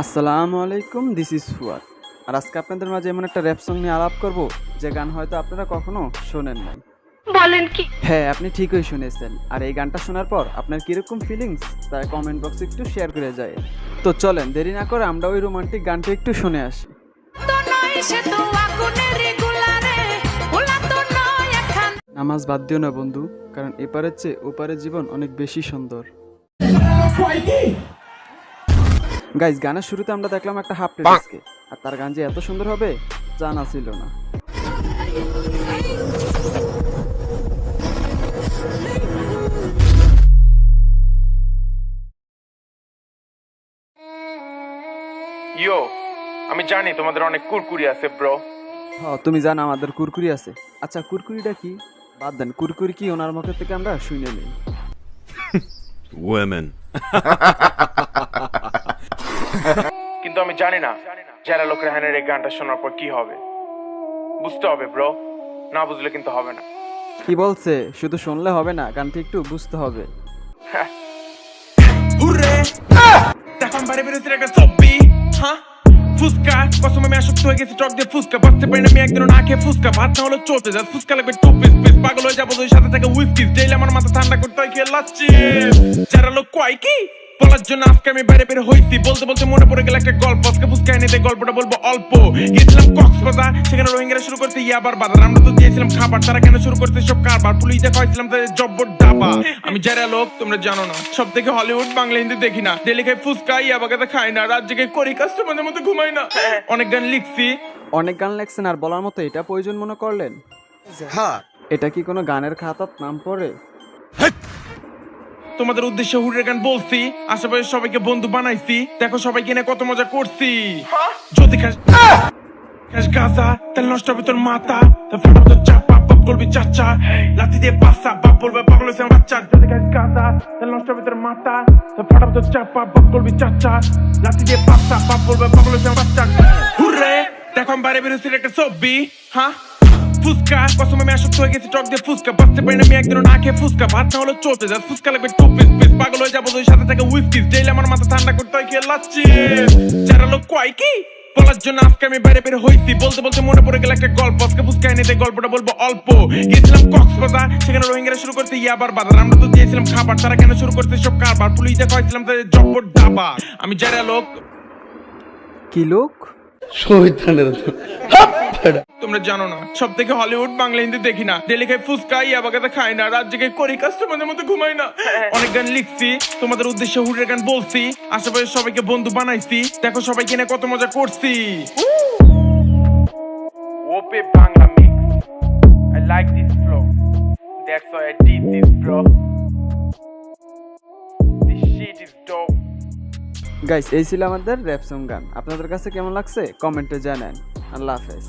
আসসালামু আলাইকুম, this is Fuad. আর আজকে আপনাদের মাঝে এমন একটা র্যাপ সং নিয়ে আলাপ করব যে গান হয়তো আপনারা কখনো শোনেন নাই। বলেন কি? হ্যাঁ, আপনি ঠিকই শুনেছেন। আর এই গানটা শোনার পর আপনার কিরকম ফিলিংস তা কমেন্ট বক্সে একটু শেয়ার করে যায়। তো চলেন দেরি না করে আমরা ওই রোমান্টিক গানটা একটু শুনে আসি। নামাজ বাদ দিও না বন্ধু, কারণ এপারের চেয়ে ওপারের জীবন অনেক বেশি সুন্দর। গাইজ, গানের শুরুতে আমরা দেখলাম একটা হাফ প্লেলিস্টকে, আর তার গান যে এত সুন্দর হবে জানা ছিল না। ইয়ো, আমি জানি তোমাদের অনেক কুরকুরি আছে ব্রো। তুমি জানো আমাদের কুরকুরি আছে। আচ্ছা, কুরকুরিটা কি? বাদ দেন, কুরকুরি কি ওনার মুখ থেকে আমরা শুনে নিই। Women. কিন্তু আমি জানি না যারা লোক রেহানের এই গানটা শোনার পর কি হবে। বুঝতে হবে ব্রো, না বুঝলে কিন্তু হবে না। কি বলছে? শুধু শুনলে হবে না, গানটি একটু বুঝতে হবে। হুররে দেখো বারে বেরোছে একটা ছবি, হ্যাঁ ফুসকা কসম আমি আসক্ত হয়ে গেছি টক দিয়ে ফুসকা বাঁচতে পারি না আমি একদিনও না খেয়ে ফুসকা ভাত না হলো চলতে যা ফুসকা লাগবে টু পিস পিস পাগল হয়ে যাবো ওই সাথে থেকে হুইস্কিস ডেইলি আমার মাথা ঠান্ডা করতে হয় খেয়ে লাচ্ছি যারা লোক কয় কি বলার জন্য আজকে আমি বাইরে বের হইছি বলতে বলতে মনে পড়ে গেল একটা গল্প আজকে ফুসকা এনেতে গল্পটা বলবো অল্প গেছিলাম কক্সবাজার সেখানে রোহিঙ্গারা শুরু করতে ইয়াবার বাজার আমরা তো দিয়েছিলাম খাবার তারা কেন শুরু করতে সব কারবার পুলিশ দেখাইছিলাম তাদের জব্বর ডাবা আমি যারা লোক তোমরা জানো না সব থেকে হলিউড বাংলা হিন্দি দেখি না ডেলি খাই ফুসকা ইয়াবাগাতে খাই না রাত জেগে করি কাস্টমারদের মতো ঘুমাই না অনেক গান লিখছি অনেক গান লেখছেন আর বলার মতো এটা প্রয়োজন মনে করলেন? এটা কি কোনো গানের খাতার নাম পড়ে? তোমাদের উদ্দেশ্যে হুরের গান বলছি আশেপাশে সবাইকে বন্ধু বানাইছি দেখো সবাইকে নিয়ে কত মজা করছি যদি খাস গাজা তাহলে নষ্ট হবে তোর মাথা তাহলে ফাটাবো তোর চাপা বাপ বলবি চাচা লাথি দিয়ে বাসা বাপ বলবে পাগল হয়েছে আমার বাচ্চা যদি খাস গাজা তাহলে নষ্ট হবে তোর মাথা তাহলে ফাটাবো তোর চাপা বাপ বলবি চাচা লাথি দিয়ে বাসা বাপ বলবে পাগল হয়েছে আমার বাচ্চা হুররে দেখো আমি বাইরে বেরোছি একটা ছবি, হ্যাঁ ফুসকা কসম আমি আসক্ত হয়ে গেছি টক দিয়ে ফুসকা বাঁচতে পারি না আমি একদিনও না খেয়ে ফুসকা ভাত না হলো চলতে যা ফুসকা লাগবে টু পিস পিস পাগল হয়ে যাবো ওই সাথে থেকে হুইস্কিস ডেইলি আমার মাথা ঠান্ডা করতে হয় খেয়ে লাচ্ছি যারা লোক কয় কি বলার জন্য আজকে আমি বাইরে বের হইছি বলতে বলতে মনে পড়ে গেল একটা গল্প আজকে ফুসকা এনেতে গল্পটা বলবো অল্প গেছিলাম কক্সবাজার সেখানে রোহিঙ্গারা শুরু করতে ইয়াবার বাজার আমরা তো দিয়েছিলাম খাবার তারা কেন শুরু করতে সব কারবার পুলিশ দেখাইছিলাম তাদের জব্বর ডাবা আমি যারা লোক কি লোক? তোমরা জানো না সব থেকে হলিউড বাংলা হিন্দি দেখি না ডেলি খাই ফুসকা ইয়াবাগাতে খাই না রাত জেগে করি কাস্টমারদের মতো ঘুমাই না অনেক গান লিখছি তোমাদের উদ্দেশ্যে হুরের গান বলছি আশেপাশে সবাইকে বন্ধু বানাইছি দেখো সবাইকে নিয়ে কত মজা করছি ওপে Bangla mix I like this flow that's why I did this bro this shit is dope. Guys, এই ছিল আমাদের র্যাপ সং গান। আপনাদের কাছে কেমন লাগছে কমেন্টে জানান। আল্লাহ হাফেজ।